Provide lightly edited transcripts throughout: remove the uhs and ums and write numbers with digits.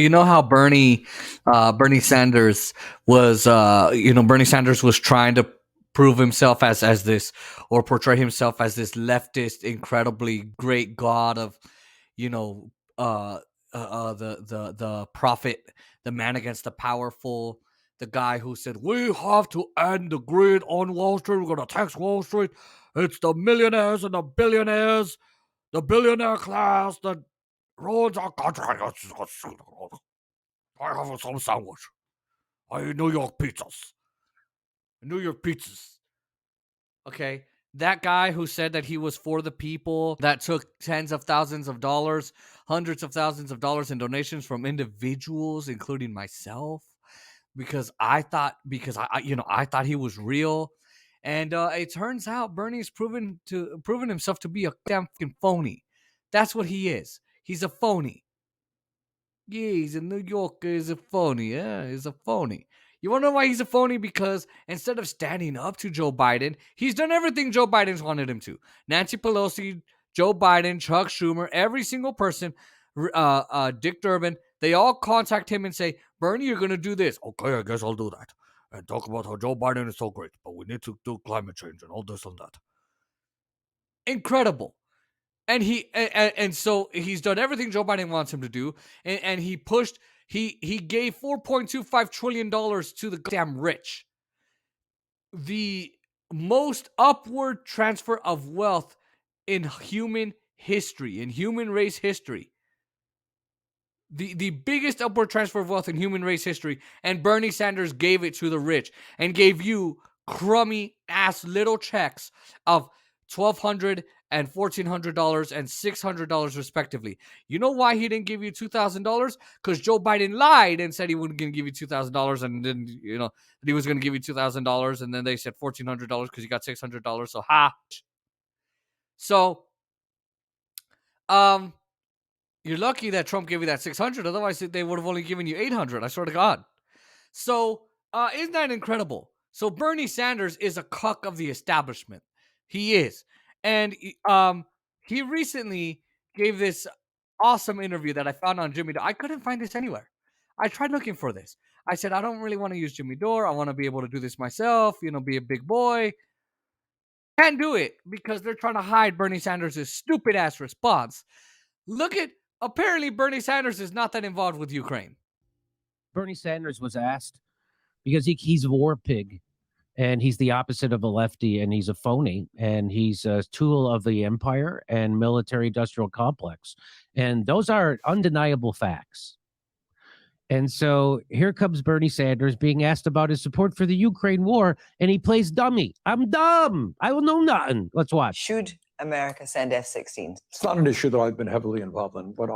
You know how Bernie Sanders Bernie Sanders was trying to prove himself as this, or portray himself as this leftist, incredibly great god of, you know, the prophet, the man against the powerful, the guy who said we have to end the greed on Wall Street. We're gonna tax Wall Street. It's the millionaires and the billionaires, the billionaire class that ruins our country. I have some sandwich. I eat New York pizzas. New York pizzas. Okay. That guy who said that he was for the people, that took tens of thousands of dollars, hundreds of thousands of dollars in donations from individuals, including myself, because I thought he was real. And it turns out Bernie's proven himself to be a damn fucking phony. That's what he is. He's a phony. Yeah, he's a New Yorker. He's a phony. Yeah, he's a phony. You want to know why he's a phony? Because instead of standing up to Joe Biden, he's done everything Joe Biden's wanted him to. Nancy Pelosi, Joe Biden, Chuck Schumer, every single person, Dick Durbin, they all contact him and say, Bernie, you're going to do this. Okay, I guess I'll do that. And talk about how Joe Biden is so great, but we need to do climate change and all this and that. Incredible. And so he's done everything Joe Biden wants him to do, and he gave $4.25 trillion to the damn rich. The most upward transfer of wealth in human history, in human race history. The biggest upward transfer of wealth in human race history, and Bernie Sanders gave it to the rich and gave you crummy ass little checks of $1,200 and $1,400 and $600 respectively. You know why he didn't give you $2,000? Because Joe Biden lied and said he wasn't going to give you $2,000, and then that he was going to give you $2,000, and then they said $1,400 because you got $600. So So you're lucky that Trump gave you that 600. Otherwise, they would have only given you 800. I swear to God. So isn't that incredible? So Bernie Sanders is a cuck of the establishment. He is. And he recently gave this awesome interview that I found on Jimmy Dore. I couldn't find this anywhere. I tried looking for this. I said, I don't really want to use Jimmy Dore. I want to be able to do this myself, be a big boy. Can't do it because they're trying to hide Bernie Sanders' stupid ass response. Apparently Bernie Sanders is not that involved with Ukraine. Bernie Sanders was asked, because he's a war pig, and he's the opposite of a lefty, and he's a phony, and he's a tool of the empire and military-industrial complex. And those are undeniable facts. And so here comes Bernie Sanders being asked about his support for the Ukraine war, and he plays dummy. I'm dumb. I will know nothing. Let's watch. Should America send F-16s? It's not an issue that I've been heavily involved in, but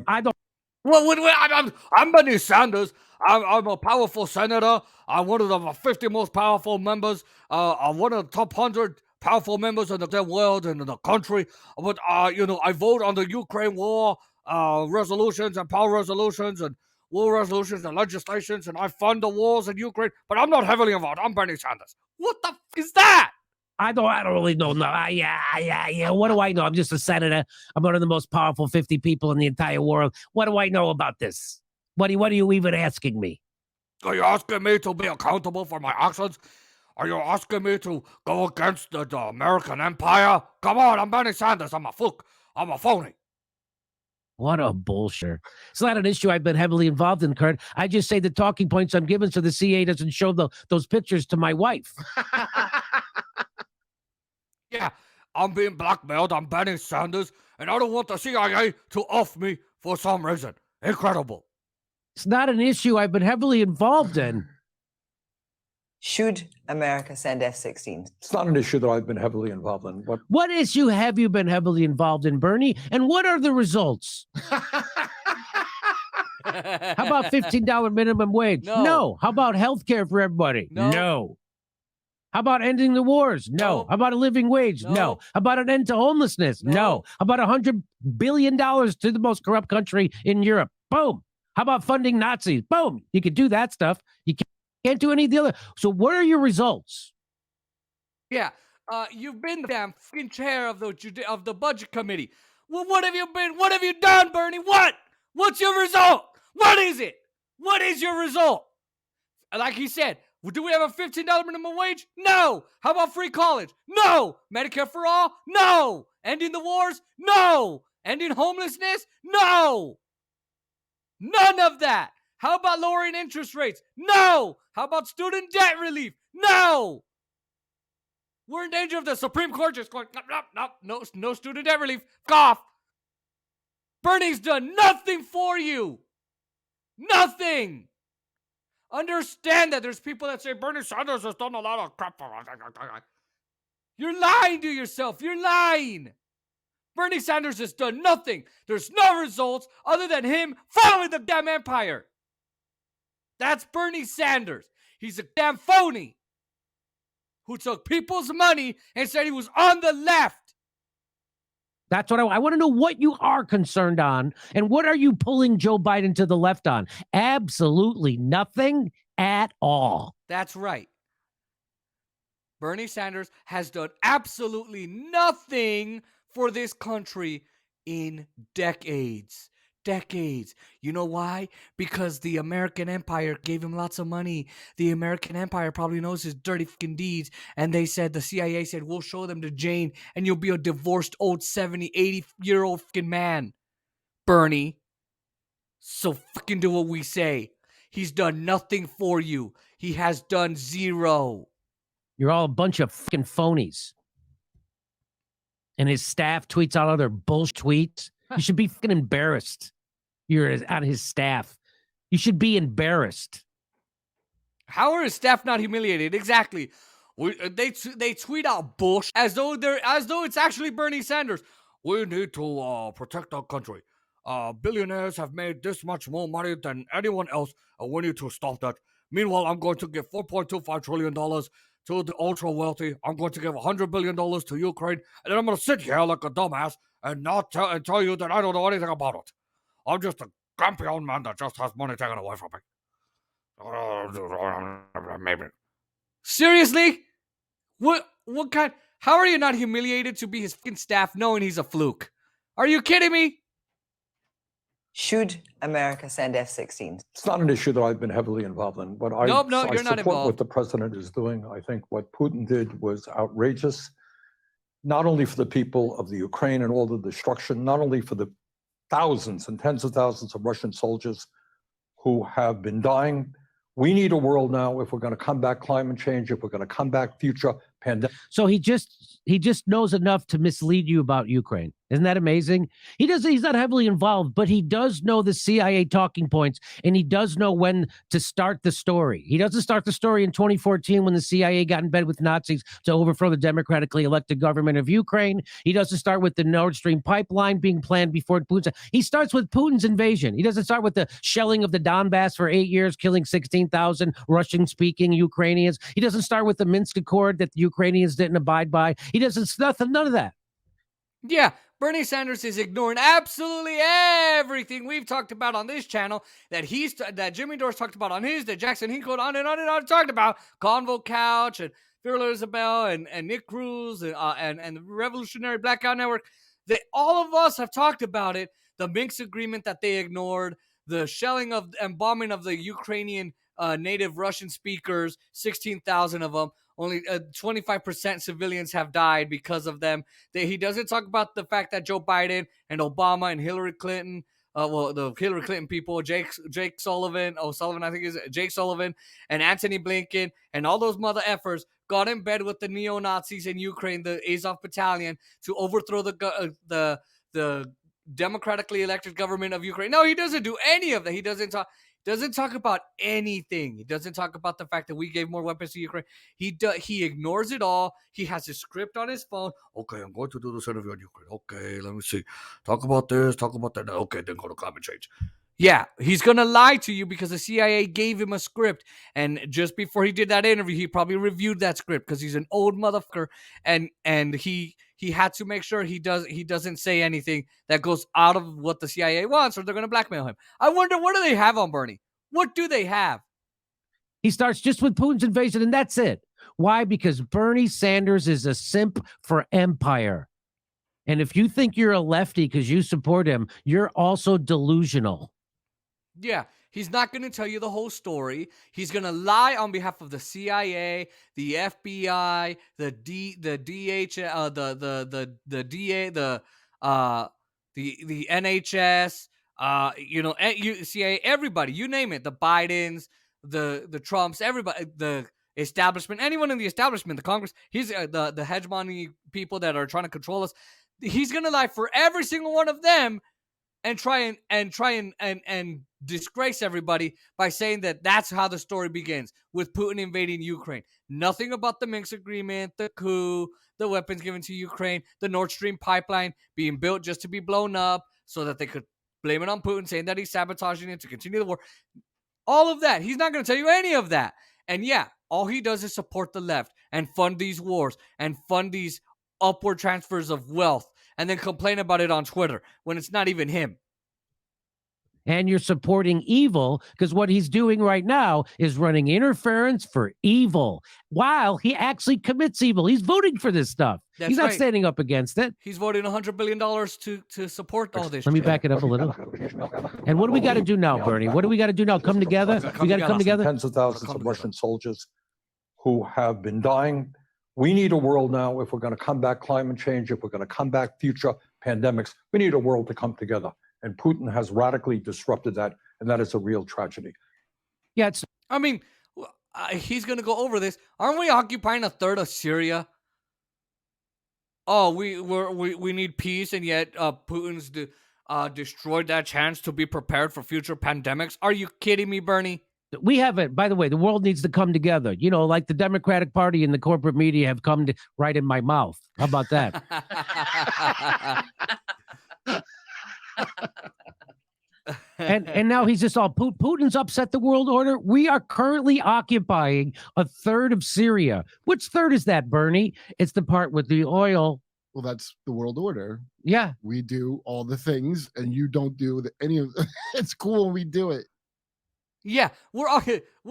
I don't. Well, I'm Bernie Sanders. I'm a powerful senator. I'm one of the 50 most powerful members. I'm one of the top 100 powerful members in the world and in the country. But I vote on the Ukraine war resolutions and power resolutions and war resolutions and legislations, and I fund the wars in Ukraine. But I'm not heavily involved. I'm Bernie Sanders. What the is that? I don't really know. No, yeah. What do I know? I'm just a senator. I'm one of the most powerful 50 people in the entire world. What do I know about this? What are you even asking me? Are you asking me to be accountable for my actions? Are you asking me to go against the American empire? Come on, I'm Bernie Sanders. I'm a fluke. I'm a phony. What a bullshit. It's not an issue I've been heavily involved in, Kurt. I just say the talking points I'm given so the CA doesn't show those pictures to my wife. Yeah, I'm being blackmailed. I'm Bernie Sanders, and I don't want the CIA to off me for some reason. Incredible. It's not an issue I've been heavily involved in. Should America send F-16s? It's not an issue that I've been heavily involved in, but what issue have you been heavily involved in, Bernie? And what are the results? How about $15 minimum wage? No. How about health care for everybody? No. How about ending the wars? No. How about a living wage? No. How about an end to homelessness? No. How about $100 billion to the most corrupt country in Europe? Boom. How about funding Nazis? Boom. You could do that stuff. You can't do any of the other. So what are your results? Yeah. You've been the damn fucking chair of the budget committee. Well, what have you been? What have you done, Bernie? What? What's your result? What is it? What is your result? Like he said, do we have a $15 minimum wage? No. How about free college? No. Medicare for all? No. Ending the wars? No. Ending homelessness? No. None of that. How about lowering interest rates? No. How about student debt relief? No. We're in danger of the Supreme Court just going, no student debt relief. Cough. Bernie's done nothing for you. Nothing. Understand that there's people that say Bernie Sanders has done a lot of crap for us. You're lying to yourself. You're lying. Bernie Sanders has done nothing. There's no results other than him following the damn empire. That's Bernie Sanders. He's a damn phony who took people's money and said he was on the left. That's what I want to know what you are concerned on and what are you pulling Joe Biden to the left on? Absolutely nothing at all. That's right. Bernie Sanders has done absolutely nothing for this country in decades. Decades. You know why? Because the American empire gave him lots of money. The American empire probably knows his dirty fucking deeds. And they said, the CIA said, we'll show them to Jane and you'll be a divorced old 70, 80-year-old fucking man. Bernie. So fucking do what we say. He's done nothing for you. He has done zero. You're all a bunch of fucking phonies. And his staff tweets out other bullshit tweets. You should be fucking embarrassed. You're on his staff. You should be embarrassed. How are his staff not humiliated? Exactly. They tweet out bullshit as though it's actually Bernie Sanders. We need to protect our country. Billionaires have made this much more money than anyone else, and we need to stop that. Meanwhile, I'm going to give $4.25 trillion to the ultra wealthy. I'm going to give $100 billion to Ukraine, and then I'm going to sit here like a dumbass and not tell you that I don't know anything about it. I'm just a grumpy old man that just has money taken away from me. Maybe. Seriously? What kind? How are you not humiliated to be his fucking staff knowing he's a fluke? Are you kidding me? Should America send F-16s? It's not an issue that I've been heavily involved in. But I You're not support involved. what the president is doing. I think what Putin did was outrageous, not only for the people of the Ukraine and all the destruction, not only for the thousands and tens of thousands of Russian soldiers who have been dying. We need a world now, if we're going to combat climate change, if we're going to combat future pandemics. So he just knows enough to mislead you about Ukraine. Isn't that amazing? He's not heavily involved, but he does know the CIA talking points, and he does know when to start the story. He doesn't start the story in 2014 when the CIA got in bed with Nazis to overthrow the democratically elected government of Ukraine. He doesn't start with the Nord Stream pipeline being planned before Putin. He starts with Putin's invasion. He doesn't start with the shelling of the Donbass for 8 years, killing 16,000 Russian-speaking Ukrainians. He doesn't start with the Minsk Accord that the Ukrainians didn't abide by. He doesn't, none of that. Yeah, Bernie Sanders is ignoring absolutely everything we've talked about on this channel, that Jimmy Dore's talked about on his, that Jackson Hinkle on and on and on talked about, Convo Couch and Fearless Isabel and Nick Cruz and the Revolutionary Blackout Network. All of us have talked about it. The Minsk agreement that they ignored, the shelling of and bombing of the Ukrainian native Russian speakers, 16,000 of them. Only 25% civilians have died because of them. He doesn't talk about the fact that Joe Biden and Obama and Hillary Clinton, the Hillary Clinton people, Jake Sullivan, I think is Jake Sullivan, and Anthony Blinken, and all those mother effers got in bed with the neo-Nazis in Ukraine, the Azov Battalion, to overthrow the democratically elected government of Ukraine. No, he doesn't do any of that. He doesn't talk about anything. He doesn't talk about the fact that we gave more weapons to Ukraine. He ignores it all. He has a script on his phone. Okay, I'm going to do this interview on Ukraine. Okay, let me see. Talk about this, talk about that. Okay, then go to climate change. Yeah, he's going to lie to you because the CIA gave him a script. And just before he did that interview, he probably reviewed that script because he's an old motherfucker. And he had to make sure he doesn't say anything that goes out of what the CIA wants, or they're going to blackmail him. I wonder, what do they have on Bernie? What do they have? He starts just with Putin's invasion, and that's it. Why? Because Bernie Sanders is a simp for empire. And if you think you're a lefty because you support him, you're also delusional. Yeah, he's not going to tell you the whole story. He's going to lie on behalf of the CIA, the FBI, the DH, the DA, the NHS, CIA, everybody, you name it, the Bidens, the Trumps, everybody, the establishment, anyone in the establishment, the Congress, he's the hegemony people that are trying to control us. He's going to lie for every single one of them and try and disgrace everybody by saying that that's how the story begins, with Putin invading Ukraine. Nothing about the Minsk agreement, the coup, the weapons given to Ukraine, the Nord Stream pipeline being built just to be blown up so that they could blame it on Putin, saying that he's sabotaging it to continue the war. All of that. He's not going to tell you any of that. And yeah, all he does is support the left and fund these wars and fund these upward transfers of wealth and then complain about it on Twitter when it's not even him. And you're supporting evil because what he's doing right now is running interference for evil while he actually commits evil. He's voting for this stuff. He's not standing up against it. He's voting $100 billion to support all this. Let me back it up a little. And what do we got to do now, Bernie? What do we got to do now? Come together? We got to come together? Tens of thousands of Russian soldiers who have been dying. We need a world now, if we're going to combat climate change, if we're going to combat future pandemics, we need a world to come together. And Putin has radically disrupted that, and that is a real tragedy. Yeah, he's going to go over this. Aren't we occupying a third of Syria? Oh, we need peace, and yet Putin's destroyed that chance to be prepared for future pandemics. Are you kidding me, Bernie? We have it. By the way, the world needs to come together. You know, like the Democratic Party and the corporate media have come to right in my mouth. How about that? and now he's just all Putin's upset the world order. We are currently occupying a third of Syria. Which third is that, Bernie? It's the part with the oil. Well, that's the world order. Yeah. We do all the things and you don't do any of it's cool when we do it. Yeah, we're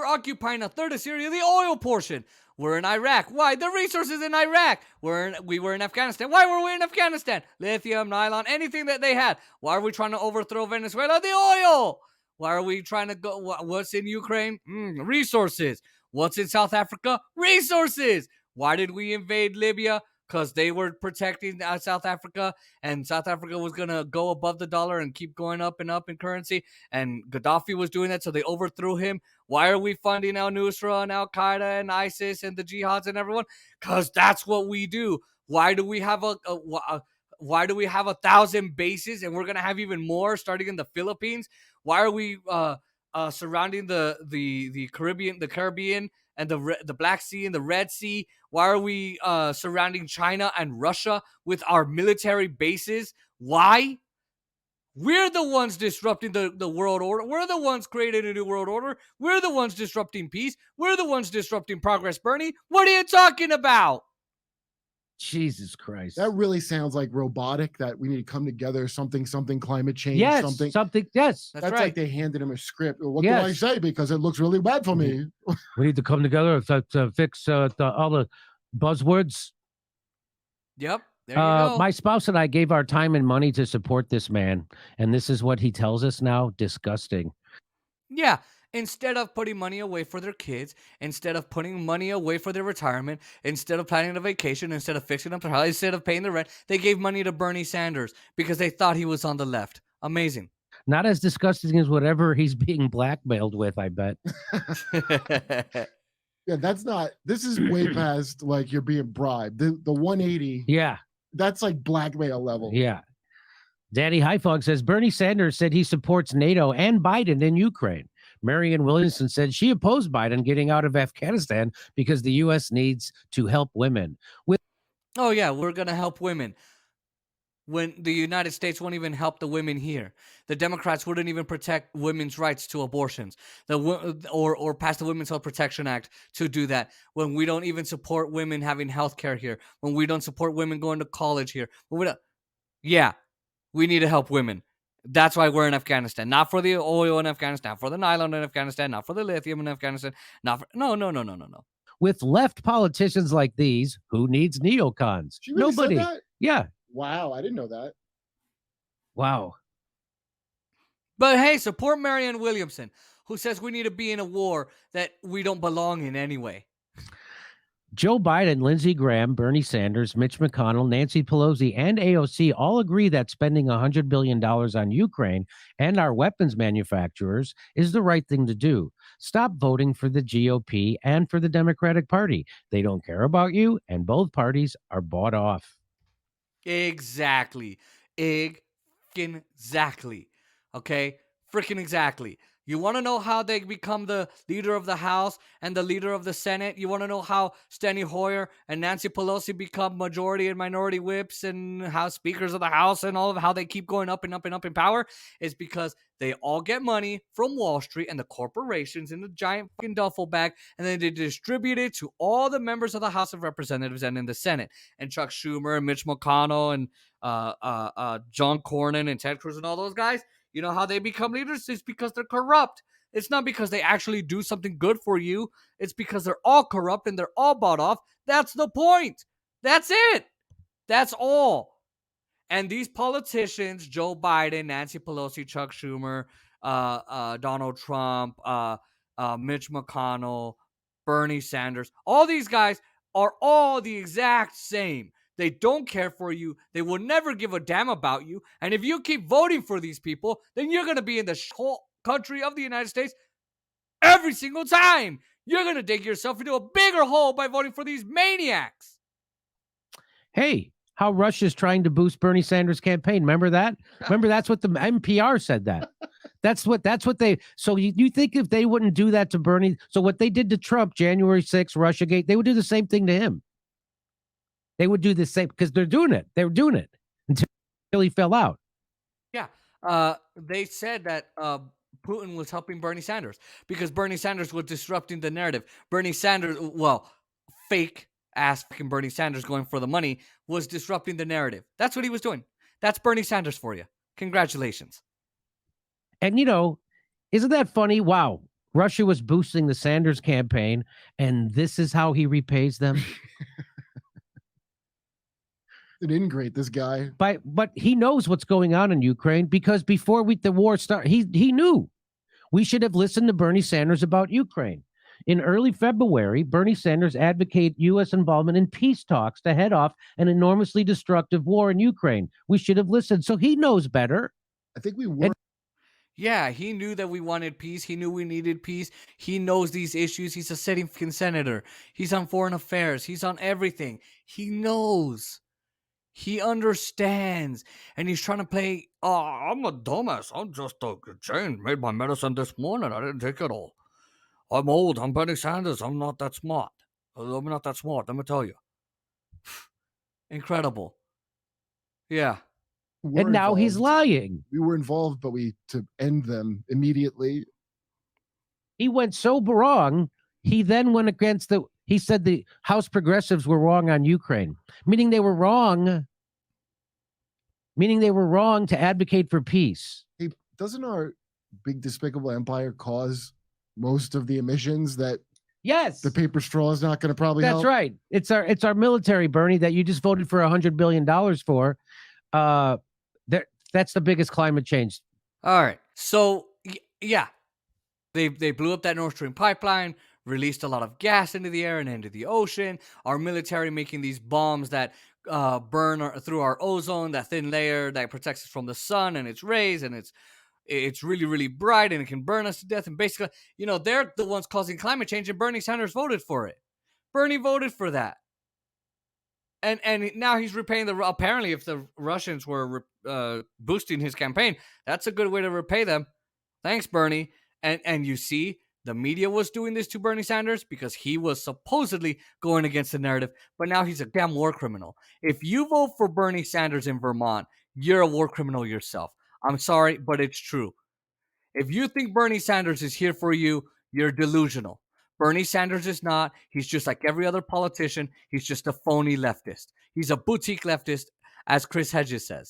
occupying a third of Syria, the oil portion. We're in Iraq. Why? The resources in Iraq. We were in Afghanistan. Why were we in Afghanistan? Lithium, nylon, anything that they had. Why are we trying to overthrow Venezuela? The oil. Why are we trying to go? What's in Ukraine? Resources. What's in South Africa? Resources. Why did we invade Libya? Because they were protecting South Africa, and South Africa was going to go above the dollar and keep going up and up in currency, and Gaddafi was doing that, so they overthrew him. Why are we funding al-Nusra and al-Qaeda and ISIS and the jihads and everyone? Because that's what we do. Why do we have why do we have 1,000 bases, and we're going to have even more starting in the Philippines? Why are we surrounding the Caribbean and the Black Sea and the Red Sea? Why are we surrounding China and Russia with our military bases? Why? We're the ones disrupting the world order. We're the ones creating a new world order. We're the ones disrupting peace. We're the ones disrupting progress, Bernie. What are you talking about? Jesus Christ. That really sounds like robotic, that we need to come together, something, climate change, yes, something. Yes. That's right. Like they handed him a script. What do I say? Because it looks really bad for me. We need to come together to fix all the buzzwords. Yep. There you go. My spouse and I gave our time and money to support this man, and this is what he tells us now. Disgusting. Yeah. Instead of putting money away for their kids, instead of putting money away for their retirement, instead of planning a vacation, instead of fixing up their house, instead of paying the rent, they gave money to Bernie Sanders because they thought he was on the left. Amazing. Not as disgusting as whatever he's being blackmailed with, I bet. Yeah, this is way past like you're being bribed. The 180. Yeah. That's like blackmail level. Yeah. Danny Highfog says Bernie Sanders said he supports NATO and Biden in Ukraine. Marianne Williamson said she opposed Biden getting out of Afghanistan because the U.S. needs to help women. Oh, yeah, we're going to help women. When the United States won't even help the women here. The Democrats wouldn't even protect women's rights to abortions, or pass the Women's Health Protection Act to do that. When we don't even support women having health care here. When we don't support women going to college here. Yeah, we need to help women. That's why we're in Afghanistan. Not for the oil in Afghanistan, not for the nylon in Afghanistan, not for the lithium in Afghanistan. No. With left politicians like these, who needs neocons? She really Nobody. said that? Yeah. Wow, I didn't know that. Wow. But hey, support Marianne Williamson, who says we need to be in a war that we don't belong in anyway. Joe Biden, Lindsey Graham, Bernie Sanders, Mitch McConnell, Nancy Pelosi, and AOC all agree that spending $100 billion on Ukraine and our weapons manufacturers is the right thing to do. Stop voting for the GOP and for the Democratic Party. They don't care about you, and both parties are bought off. Exactly. Exactly. Okay? Freaking exactly. You want to know how they become the leader of the House and the leader of the Senate? You want to know how Steny Hoyer and Nancy Pelosi become majority and minority whips and House speakers of the House and all of how they keep going up and up and up in power? Is because they all get money from Wall Street and the corporations in the giant fucking duffel bag, and then they distribute it to all the members of the House of Representatives and in the Senate. And Chuck Schumer and Mitch McConnell and John Cornyn and Ted Cruz and all those guys, you know how they become leaders? It's because they're corrupt. It's not because they actually do something good for you. It's because they're all corrupt and they're all bought off. That's the point. That's it. That's all. And these politicians, Joe Biden, Nancy Pelosi, Chuck Schumer, Donald Trump, Mitch McConnell, Bernie Sanders, all these guys are all the exact same. They don't care for you. They will never give a damn about you. And if you keep voting for these people, then you're going to be in the whole country of the United States every single time. You're going to dig yourself into a bigger hole by voting for these maniacs. Hey, how Russia's trying to boost Bernie Sanders' campaign. Remember that? Remember, that's what the NPR said that. That's what they, so you think if they wouldn't do that to Bernie, so what they did to Trump, January 6th, Russiagate, they would do the same thing to him. They would do the same, because they're doing it. They were doing it until he fell out. Yeah. They said that Putin was helping Bernie Sanders because Bernie Sanders was disrupting the narrative. Bernie Sanders, well, fake ass fucking Bernie Sanders going for the money was disrupting the narrative. That's what he was doing. That's Bernie Sanders for you. Congratulations. And, isn't that funny? Wow. Russia was boosting the Sanders campaign, and this is how he repays them. It ingrate this guy. But he knows what's going on in Ukraine, because before the war started, he knew we should have listened to Bernie Sanders about Ukraine. In early February, Bernie Sanders advocated U.S. involvement in peace talks to head off an enormously destructive war in Ukraine. We should have listened. So he knows better. I think we were. Yeah, he knew that we wanted peace. He knew we needed peace. He knows these issues. He's a sitting senator. He's on foreign affairs. He's on everything. He knows. He understands. And he's trying to play, I'm a dumbass. I'm just a made my medicine this morning. I didn't take it all. I'm old. I'm Bernie Sanders. I'm not that smart. I'm not that smart. Let me tell you. Incredible. Yeah. And now he's lying. We were involved, but to end them immediately. He went so wrong. He then went against he said the House progressives were wrong on Ukraine, meaning they were wrong to advocate for peace. Hey, doesn't our big despicable empire cause most of the emissions that yes, the paper straw is not going to probably That's help? right. It's our military, Bernie, that you just voted for $100 billion for. That's the biggest climate change. All right. So, yeah, they blew up that Nord Stream pipeline, released a lot of gas into the air and into the ocean. Our military making these bombs that burn through our ozone, that thin layer that protects us from the sun and its rays, and it's really, really bright and it can burn us to death. And basically, they're the ones causing climate change, and Bernie Sanders voted for it. Bernie voted for that. And now he's repaying apparently, if the Russians were boosting his campaign, that's a good way to repay them. Thanks, Bernie. And you see, the media was doing this to Bernie Sanders because he was supposedly going against the narrative, but now he's a damn war criminal. If you vote for Bernie Sanders in Vermont, you're a war criminal yourself. I'm sorry, but it's true. If you think Bernie Sanders is here for you, you're delusional. Bernie Sanders is not. He's just like every other politician. He's just a phony leftist. He's a boutique leftist, as Chris Hedges says.